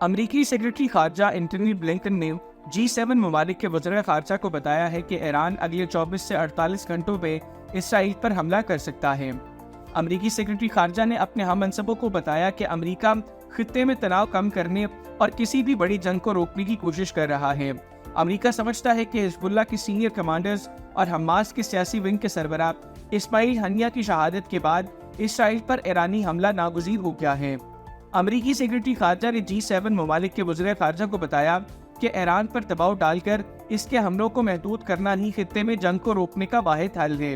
अमरीकी secretary खारजा Antony Blinken ने G7 ममालिक के वज़ीर खारजा को बताया है कि ईरान अगले 24 से 48 घंटों में इसराइल पर हमला कर सकता है। अमरीकी सेक्रेटरी खारजा ने अपने हम मनसबों को बताया कि अमरीका खित्ते में तनाव कम करने और किसी भी बड़ी जंग को रोकने की कोशिश कर रहा है। अमरीका समझता है कि हिजबुल्लाह के सीनियर कमांडर्स और हमास के सियासी विंग के सरबराह इस्माइल हनिया की शहादत के बाद इसराइल पर ईरानी हमला नागुज़ीर हो गया है। अमरीकी सेक्रेटरी खारजा ने G7 ममालिक के वज़ीर खारजा को बताया कि ईरान पर दबाव डालकर इसके हमलों को महदूद करना ही खित्ते में जंग को रोकने का वाहिद हल है।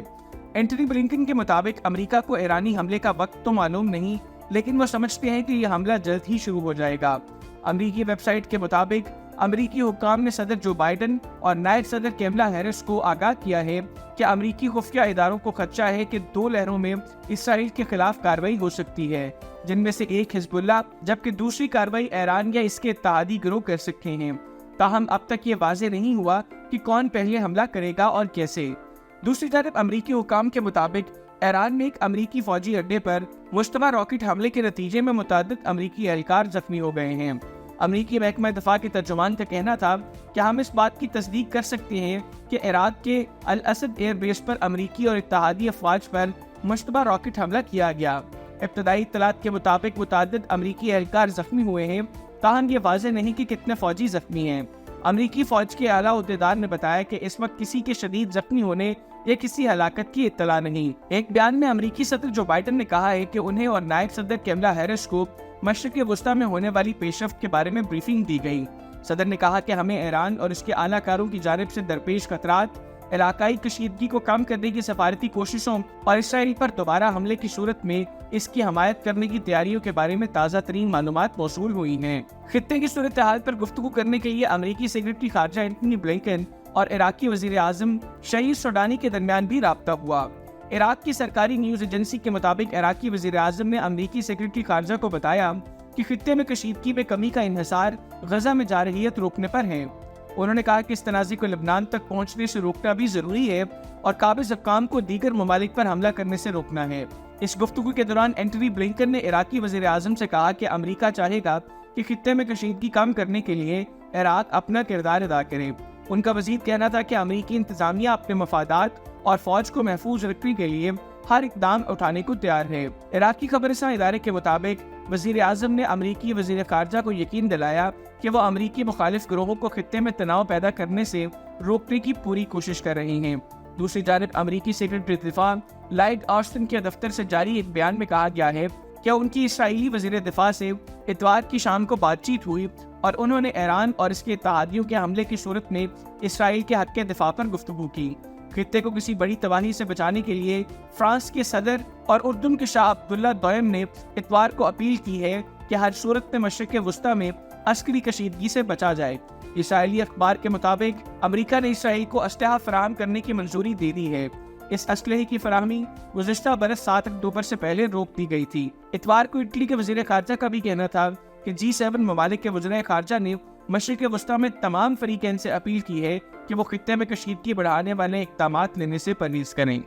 एंटनी ब्लिंकन के मुताबिक अमरीका को ईरानी हमले का वक्त तो मालूम नहीं, लेकिन वो समझते हैं कि यह हमला जल्द ही शुरू हो जाएगा। अमरीकी वेबसाइट के मुताबिक अमरीकी हुक्काम ने सदर जो बाइडन और नायब सदर कैमला हैरिस को आगाह किया है कि अमरीकी खुफिया इदारों को खदशा है कि 2 लहरों में इसराइल के खिलाफ कार्रवाई हो सकती है, जिनमें से एक हिजबुल्लाह जबकि दूसरी कार्रवाई ईरान या इसके इत्तेहादी गिरोह कर सकते हैं। ताहम अब तक ये वाज़ेह नहीं हुआ कि कौन पहले हमला करेगा और कैसे। दूसरी तरफ अमरीकी हुक्काम के मुताबिक ईरान में एक अमरीकी फौजी अड्डे पर मुश्तबा रॉकेट हमले के नतीजे में मुतअद्दिद अमरीकी एहलकार जख्मी हो गए हैं। अमरीकी महकमा दफा के तर्जुमान का कहना था कि हम इस बात की तस्दीक कर सकते हैं कि इराक के अल असद एयरबेस पर अमरीकी और इत्तेहादी अफवाज पर मुश्तबा रॉकेट हमला किया गया। इब्तदाई इत्तलात के मुताबिक मुतअद्दिद अमरीकी एहलकार जख्मी हुए हैं, ताहम ये वाज़ेह नहीं कि कितने फौजी जख्मी हैं। अमरीकी फौज के आला अहदेदार ने बताया कि इस वक्त किसी के शदीद जख्मी होने या किसी हलाकत की इत्तला नहीं। एक बयान में अमरीकी सदर जो बाइडन ने कहा है कि उन्हें और नायब सदर कैमला हैरिस को मशरिक़ वस्ता में होने वाली पेशरफ्त के बारे में ब्रीफिंग दी गई। सदर ने कहा कि हमें ईरान और इसके आलाकारों की जानिब से दरपेश खतरात, इलाकाई कशीदगी को कम करने की सफारती कोशिशों और इसराइल पर दोबारा हमले की सूरत में इसकी हमायत करने की तैयारियों के बारे में ताज़ा तरीन मालूमात मौसूल हुई हैं। खित्ते की सूरत हाल पर गुफ्तगू करने के लिए अमरीकी सेक्रेटरी खारजा एंटनी ब्लिंकन और इराकी वज़ीर आज़म शहीद सुडानी के दरमियान भी राब्ता हुआ। इराक की सरकारी न्यूज़ एजेंसी के मुताबिक इराकी वज़ीर आज़म ने अमरीकी सेक्रेटरी खारजा को बताया कि खित्ते में कशीदगी में कमी का इन्हिसार गजा में जारहियत रोकने पर है। उन्होंने कहा कि इस तनाज़े को लबनान तक पहुँचने से रोकना भी ज़रूरी है और काबिज़ हुक्काम को दीगर ममालिक पर हमला करने से रोकना है। इस गुफ्तगू के दौरान एंटनी ब्लिंकन ने इराकी वज़ीर आज़म से कहा कि अमरीका चाहेगा कि खित्ते में कशीदगी कम करने के लिए इराक अपना किरदार अदा करे। उनका मज़ीद कहना था कि अमरीकी इंतज़ामिया अपने मफादात और फ़ौज को महफूज रखने के लिए हर इक़दाम उठाने को तैयार है। इराकी खबरसां इदारे के मुताबिक वज़ीर आज़म ने अमरीकी वज़ीर खारजा को यकीन दिलाया कि वह अमरीकी मुखालिफ गिरोहों को खित्ते में तनाव पैदा करने से रोकने की पूरी कोशिश कर रही हैं। दूसरी जानब अमरीकी सेक्रेटरी दिफा लॉयड ऑस्टिन के दफ्तर से जारी एक बयान में कहा गया है कि उनकी इसराइली वज़ीर दिफा से इतवार की शाम को बातचीत हुई और उन्होंने ईरान और इसके इत्तेहादियों के हमले की सूरत में इसराइल के हक़ दिफा पर गुफ्तगू की। खित्ते को किसी बड़ी तबाही से बचाने के लिए फ्रांस के सदर और उर्दुन के शाह अब्दुल्ला दोयम ने इतवार को अपील की है कि हर सूरत में मशरिक़ वस्ता में अस्करी कशीदगी से बचा जाए। इसराइली अखबार के मुताबिक अमरीका ने इसराइल को असलहा फराहम करने की मंजूरी दे दी है। इस असलहे की फराहमी गुज़िश्ता बरस 7 अक्टूबर से पहले रोक दी गई थी। इतवार को इटली के वज़ीर खारजा का भी कहना था कि G7 ममालिक के वज़ीर खारजा ने मशरिक़ वस्ता में तमाम फरीक़ैन से अपील की है कि वो खित्ते में कशीदगी बढ़ाने वाले इक़दामात लेने से परहेज़ करें।